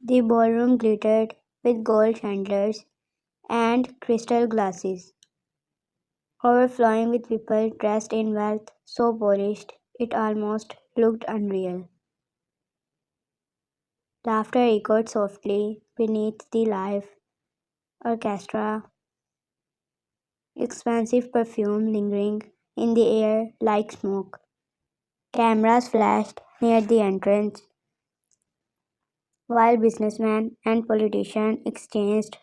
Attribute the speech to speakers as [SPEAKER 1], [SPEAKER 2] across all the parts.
[SPEAKER 1] The ballroom glittered with gold chandeliers and crystal glasses, overflowing with people dressed in wealth so polished it almost looked unreal. Laughter echoed softly beneath the live orchestra, expensive perfume lingering in the air like smoke. Cameras flashed near the entrance, while businessmen and politicians exchanged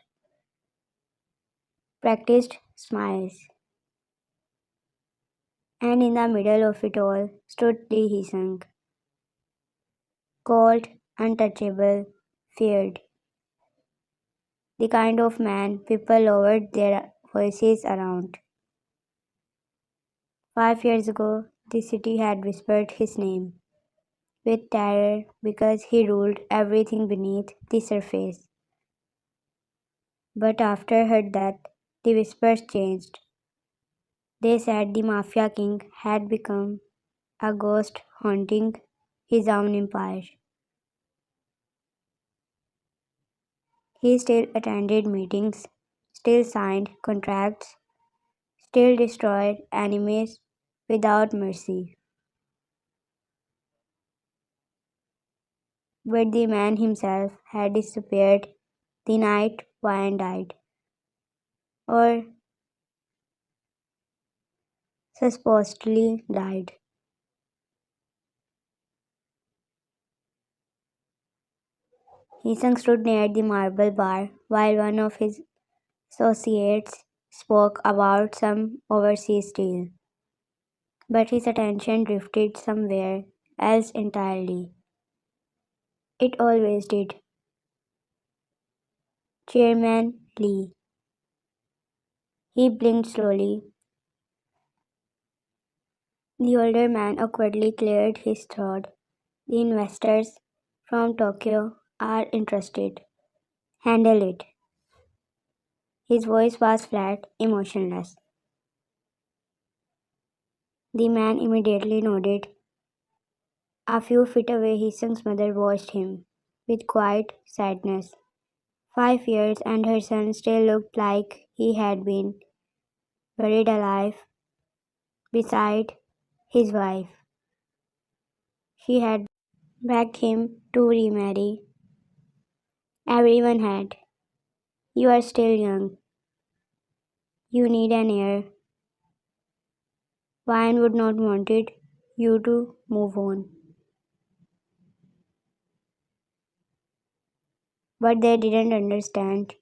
[SPEAKER 1] practiced smiles. And in the middle of it all stood Lee Hee-sung, cold, untouchable, feared, the kind of man people lowered their voices around. 5 years ago, the city had whispered his name with terror because he ruled everything beneath the surface. But after her death, the whispers changed. They said the mafia king had become a ghost haunting his own empire. He still attended meetings, still signed contracts, still destroyed enemies without mercy. But the man himself had disappeared the night Wyan died, or supposedly died. Heesung stood near the marble bar while one of his associates spoke about some overseas deal, but his attention drifted somewhere else entirely. It always did. Chairman Lee. He blinked slowly. The older man awkwardly cleared his throat. The investors from Tokyo are interested. Handle it. His voice was flat, emotionless. The man immediately nodded. A few feet away, his son's mother watched him with quiet sadness. 5 years, and her son still looked like he had been buried alive beside his wife. She had begged him to remarry. Everyone had. You are still young. You need an heir. Wine would not wanted you to move on. But they didn't understand.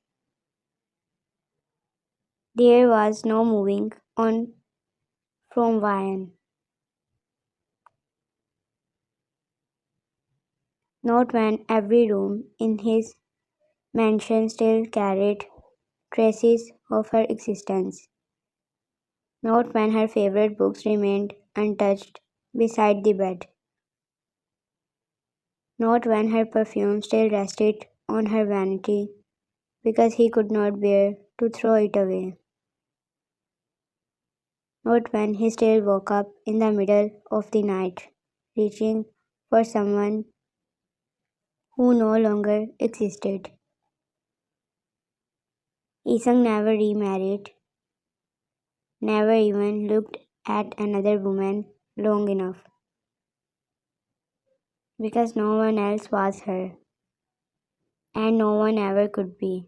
[SPEAKER 1] There was no moving on from Wine. Not when every room in his mansion still carried traces of her existence. Not when her favorite books remained untouched beside the bed. Not when her perfume still rested on her vanity because he could not bear to throw it away. Not when he still woke up in the middle of the night, reaching for someone who no longer existed. Isang never remarried, never even looked at another woman long enough, because no one else was her, and no one ever could be.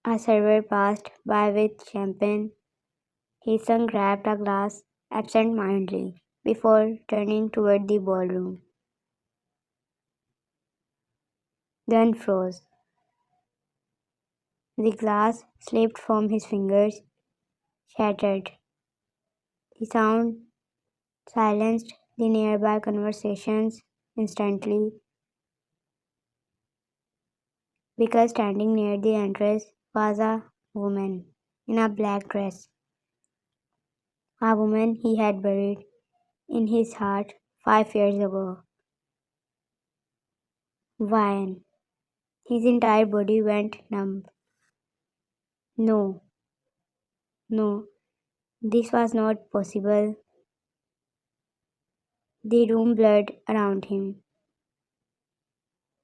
[SPEAKER 1] A server passed by with champagne. Isang grabbed a glass absent-mindedly before turning toward the ballroom, then froze. The glass slipped from his fingers, shattered. The sound silenced the nearby conversations instantly because standing near the entrance was a woman in a black dress, a woman he had buried in his heart 5 years ago. Wine. His entire body went numb. No, no, this was not possible. The room blurred around him.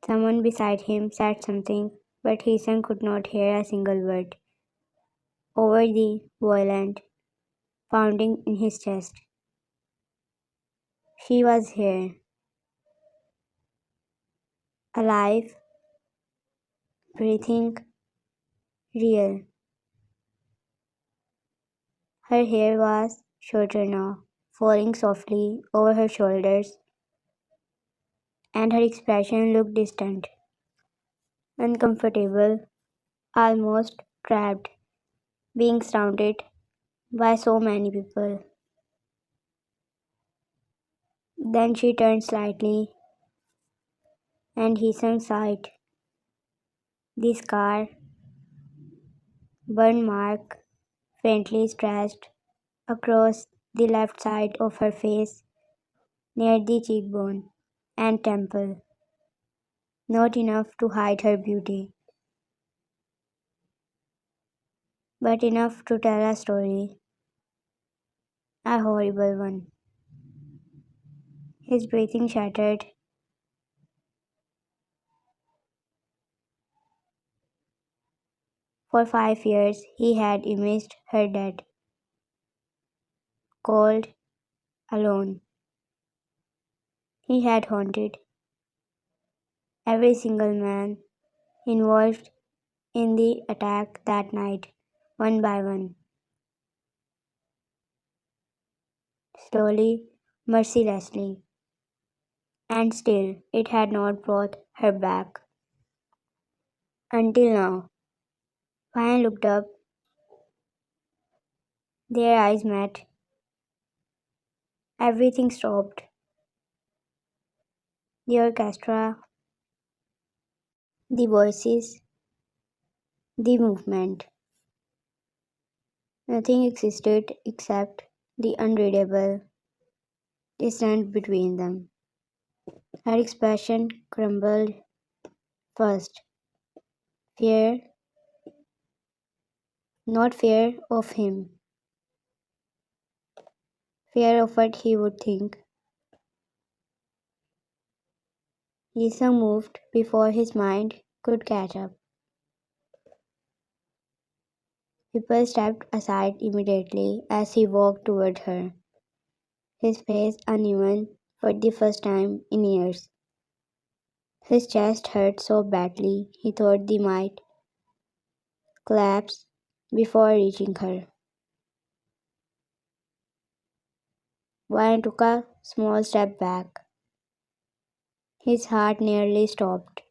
[SPEAKER 1] Someone beside him said something, but Heesun could not hear a single word over the violent pounding in his chest. She was here, alive, breathing, real. Her hair was shorter now, falling softly over her shoulders, and her expression looked distant, uncomfortable, almost trapped, being surrounded by so many people. Then she turned slightly, and he saw it. The scar, burn mark, faintly stretched across the left side of her face, near the cheekbone and temple. Not enough to hide her beauty, but enough to tell a story, a horrible one. His breathing shattered. For 5 years he had imaged her dead, cold, alone. He had haunted every single man involved in the attack that night, one by one, slowly, mercilessly, and still it had not brought her back. Until now. When I looked up, their eyes met, everything stopped. The orchestra, the voices, the movement. Nothing existed except the unreadable distance between them. Her expression crumbled first. Fear, not fear of him, fear of what he would think. Lisa moved before his mind could catch up. People stepped aside immediately as he walked toward her, his face uneven for the first time in years. His chest hurt so badly he thought they might collapse before reaching her. Wayne took a small step back. His heart nearly stopped.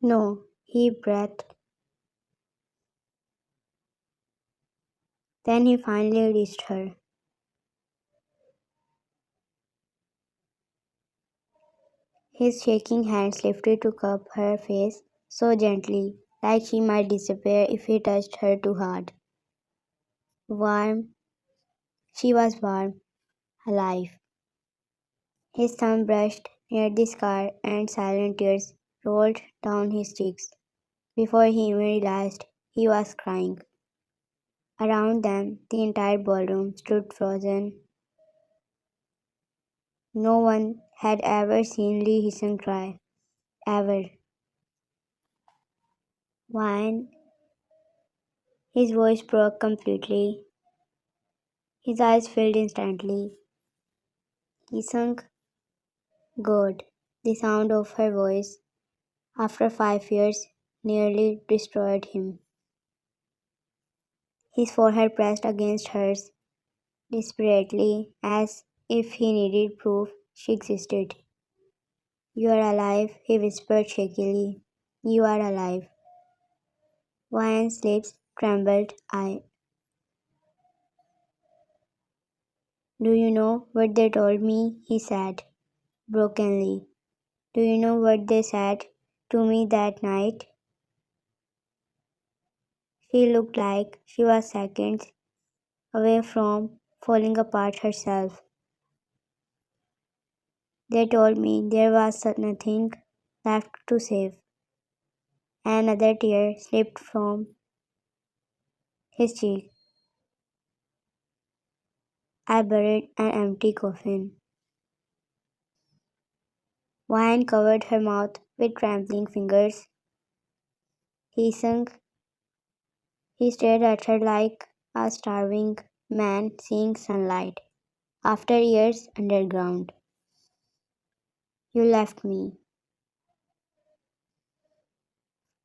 [SPEAKER 1] No, he breathed. Then he finally reached her. His shaking hands lifted to cup her face so gently, like she might disappear if he touched her too hard. Warm, she was warm, alive. His thumb brushed near the scar and silent tears rolled down his cheeks before he even realized he was crying. Around them, the entire ballroom stood frozen. No one had ever seen Lee Hsien cry, ever. When his voice broke completely, his eyes filled instantly. He sunk. God, the sound of her voice, after 5 years, nearly destroyed him. His forehead pressed against hers desperately, as if he needed proof she existed. You are alive, he whispered shakily. You are alive. Ryan's lips trembled. Do you know what they told me? He said, brokenly. Do you know what they said to me that night? She looked like she was seconds away from falling apart herself. They told me there was nothing left to save. Another tear slipped from his cheek. I buried an empty coffin. Wine covered her mouth with trembling fingers. He sunk. He stared at her like a starving man seeing sunlight. After years underground, you left me.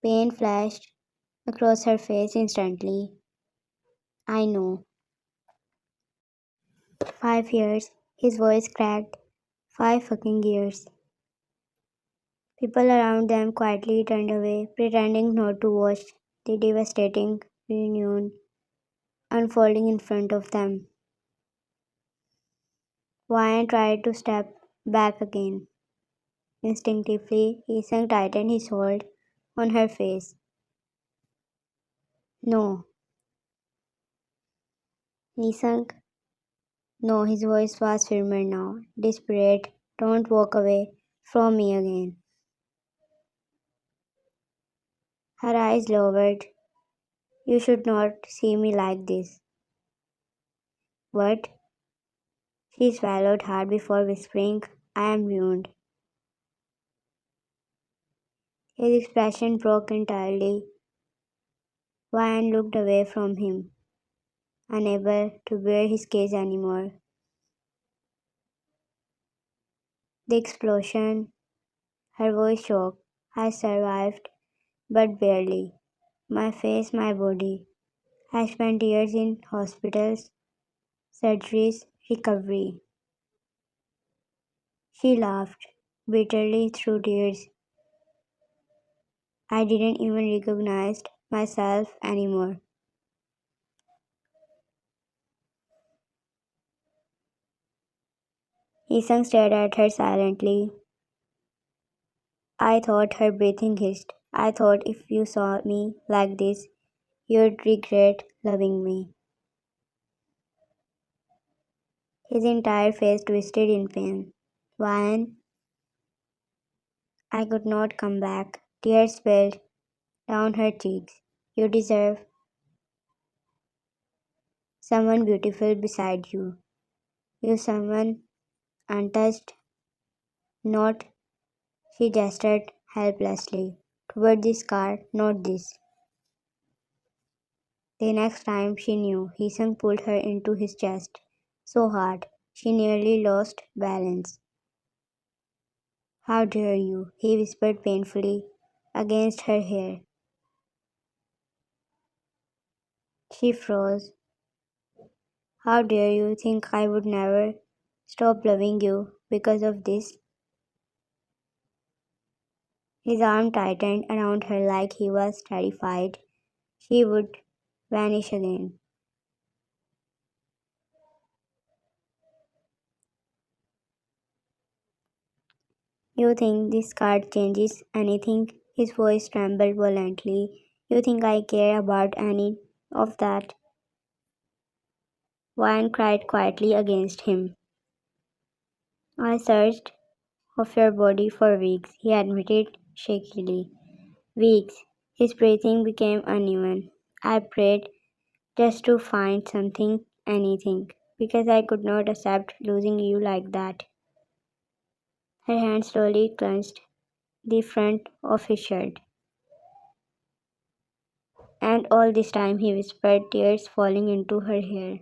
[SPEAKER 1] Pain flashed across her face instantly. I know. 5 years. His voice cracked. 5 fucking years. People around them quietly turned away, pretending not to watch the devastating reunion unfolding in front of them. Ryan tried to step back again. Instinctively, he tightened his hold on her face. No, he sunk. No, his voice was firmer now. Desperate, don't walk away from me again. Her eyes lowered. You should not see me like this. What? She swallowed hard before whispering, I am ruined. His expression broke entirely. Ryan looked away from him, unable to bear his gaze anymore. The explosion, her voice shook. I survived, but barely. My face, my body. I spent years in hospitals, surgeries, recovery. She laughed, bitterly through tears. I didn't even recognize myself anymore. Isang stared at her silently. I thought her breathing hissed. I thought if you saw me like this, you'd regret loving me. His entire face twisted in pain. Ryan, I could not come back. Tears spilled down her cheeks. You deserve someone beautiful beside you. You someone untouched, not. She gestured helplessly toward the scar, not this. The next time she knew, Hisang pulled her into his chest so hard she nearly lost balance. How dare you? He whispered painfully against her hair. She froze. How dare you think I would never stop loving you because of this? His arm tightened around her like he was terrified she would vanish again. You think this card changes anything? His voice trembled violently. You think I care about any of that? Wine cried quietly against him. I searched of your body for weeks, he admitted shakily. Weeks. His breathing became uneven. I prayed just to find something, anything, because I could not accept losing you like that. Her hand slowly clenched the front of his shirt. And all this time he whispered, tears falling into her hair.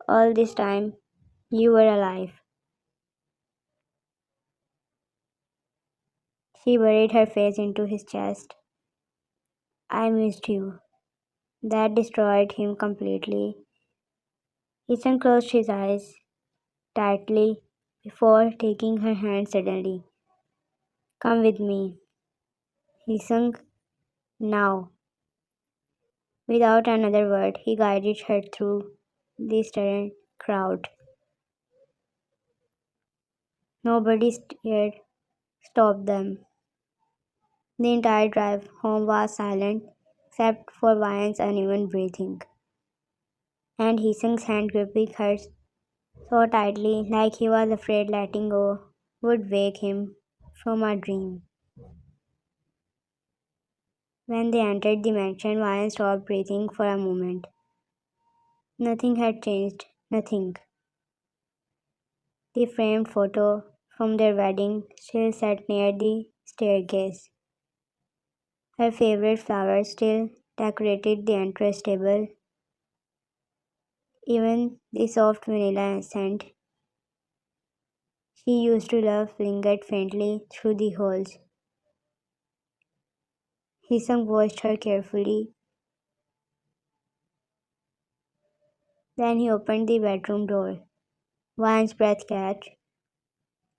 [SPEAKER 1] All this time you were alive. She buried her face into his chest. I missed you. That destroyed him completely. Ethan closed his eyes tightly before taking her hand suddenly. Come with me. He sung now. Without another word, he guided her through the staring crowd. Nobody dared stop them. The entire drive home was silent except for Ryan's uneven breathing, and Heesung's hand gripping hers so tightly like he was afraid letting go would wake him from a dream. When they entered the mansion, Ryan stopped breathing for a moment. Nothing had changed, nothing. The framed photo from their wedding still sat near the staircase. Her favorite flowers still decorated the entrance table. Even the soft vanilla scent she used to love lingered faintly through the halls. Hisang watched her carefully. Then he opened the bedroom door. One's breath catch.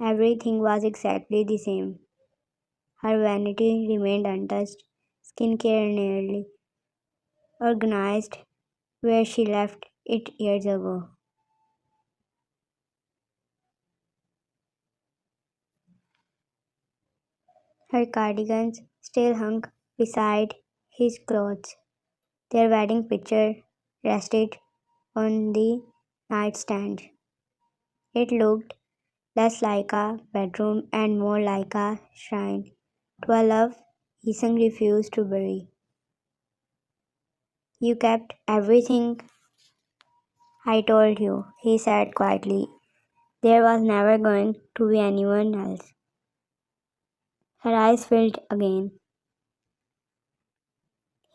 [SPEAKER 1] Everything was exactly the same. Her vanity remained untouched, skincare nearly organized where she left it years ago. Her cardigans still hung beside his clothes. Their wedding picture rested on the nightstand. It looked less like a bedroom and more like a shrine to a love Isang refused to bury. You kept everything I told you, he said quietly. There was never going to be anyone else. Her eyes filled again.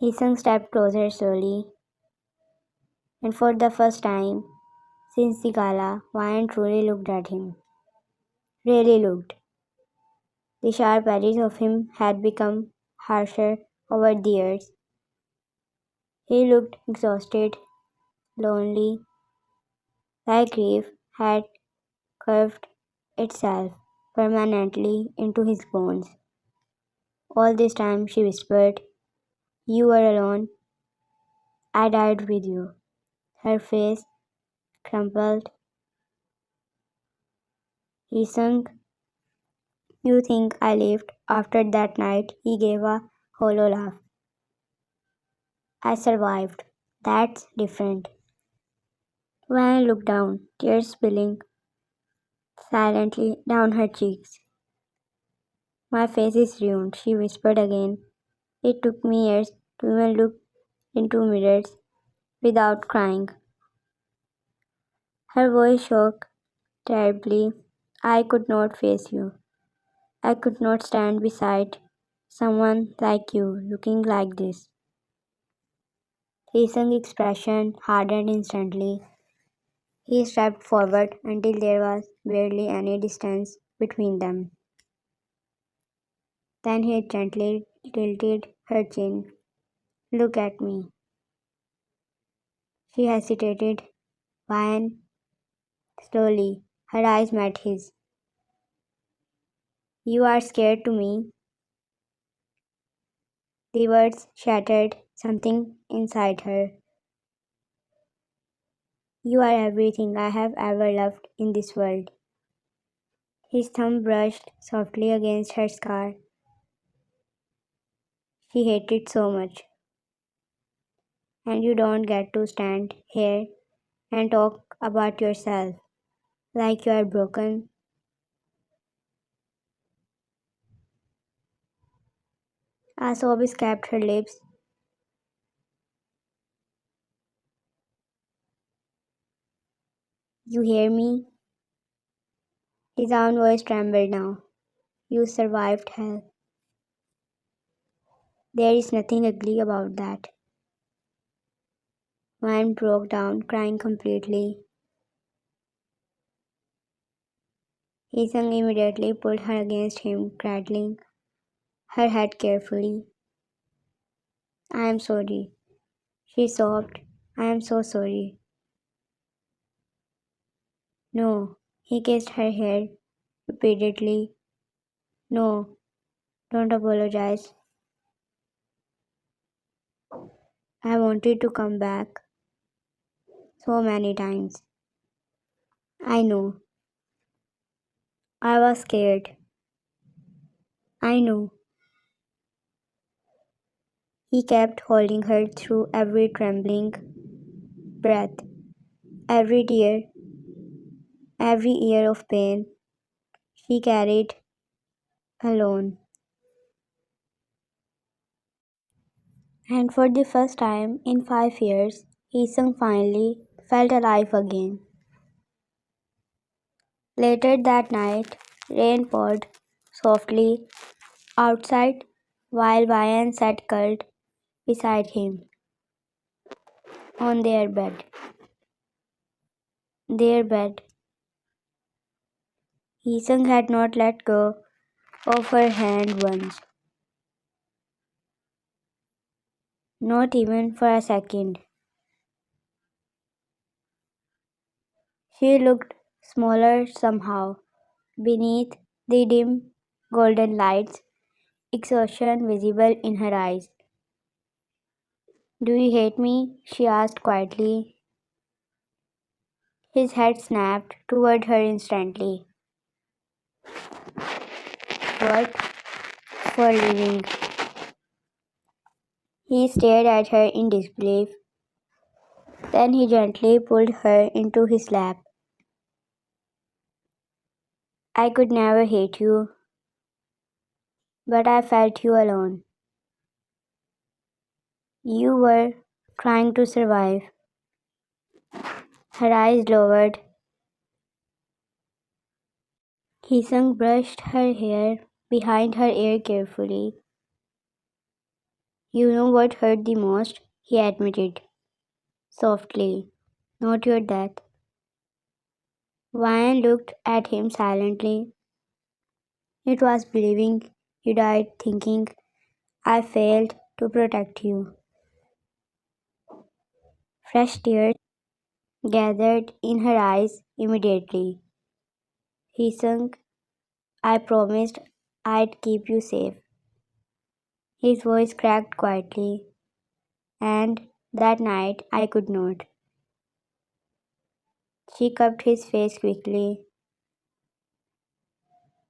[SPEAKER 1] Hisang stepped closer slowly, and for the first time since the gala, Wyan truly looked at him. Really looked. The sharp edges of him had become harsher over the years. He looked exhausted, lonely, like grief had carved itself permanently into his bones. All this time, she whispered, "You were alone. I died with you." Her face crumpled. He sunk. "You think I lived after that night?" He gave a hollow laugh. "I survived. That's different." When I looked down, tears spilling silently down her cheeks. "My face is ruined," she whispered again. It took me years to even look into mirrors without crying. Her voice shook terribly. "I could not face you. I could not stand beside someone like you looking like this." His expression hardened instantly. He stepped forward until there was barely any distance between them. Then he gently tilted her chin. "Look at me." She hesitated. Wyan slowly. Her eyes met his. "You are scared to me." The words shattered something inside her. "You are everything I have ever loved in this world." His thumb brushed softly against her scar. She hated so much. "And you don't get to stand here and talk about yourself like you are broken." A sob escaped her lips. "You hear me?" His own voice trembled now. "You survived hell. There is nothing ugly about that." Wyan broke down, crying completely. Isang immediately pulled her against him, cradling her head carefully. "I am sorry," she sobbed. "I am so sorry." "No." He kissed her hair repeatedly. "No, don't apologize. I wanted to come back so many times." "I know. I was scared." "I know." He kept holding her through every trembling breath, every tear, every year of pain she carried alone. And for the first time in 5 years, Isang finally felt alive again. Later that night, Rain poured softly outside while Ryan sat curled beside him on their bed. Their bed. Heesung had not let go of her hand once, not even for a second. She looked smaller somehow beneath the dim golden lights, exhaustion visible in her eyes. Do you hate me? She asked quietly. His head snapped toward her instantly. What? For living. He stared at her in disbelief. Then he gently pulled her into his lap. I could never hate you, but I felt you alone. You were trying to survive. Her eyes lowered. Hisung brushed her hair behind her ear carefully. You know what hurt the most? He admitted, softly. Not your death. Ryan looked at him silently. It was believing you died thinking I failed to protect you. Fresh tears gathered in her eyes immediately. He sung, I promised I'd keep you safe. His voice cracked quietly, and that night I could not. She cupped his face quickly.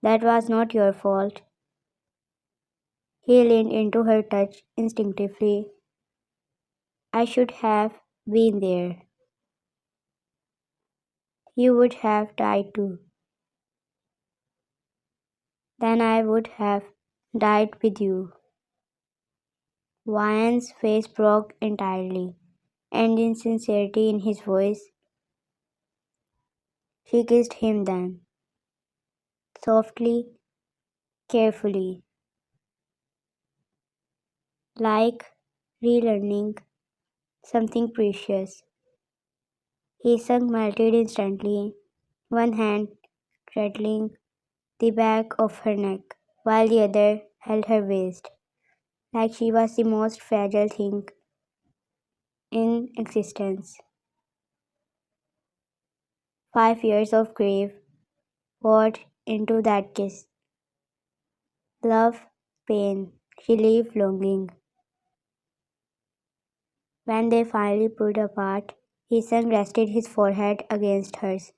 [SPEAKER 1] That was not your fault. He leaned into her touch instinctively. I should have been there. You would have died too. Then I would have died with you. Ryan's face broke entirely, and insincerity in his voice. She kissed him then, softly, carefully, like relearning something precious. His tongue melted instantly, one hand cradling the back of her neck, while the other held her waist, like she was the most fragile thing in existence. 5 years of grief poured into that kiss. Love, pain, relief, longing. When they finally pulled apart, his son rested his forehead against hers.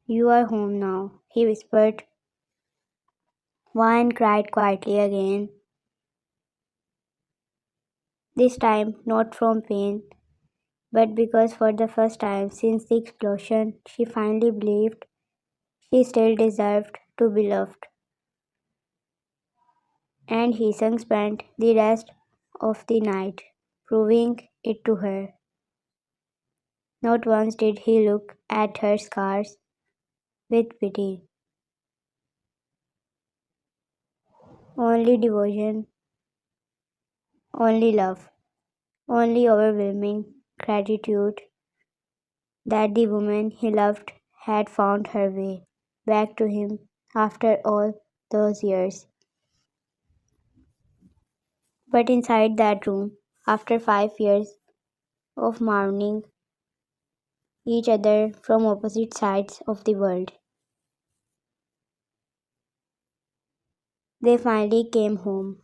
[SPEAKER 1] You are home now, he whispered. Wine cried quietly again, this time not from pain, but because for the first time since the explosion, she finally believed she still deserved to be loved. And Hisung spent the rest of the night proving it to her. Not once did he look at her scars with pity, only devotion, only love, only overwhelming gratitude that the woman he loved had found her way back to him after all those years. But inside that room, after 5 years of mourning each other from opposite sides of the world, they finally came home.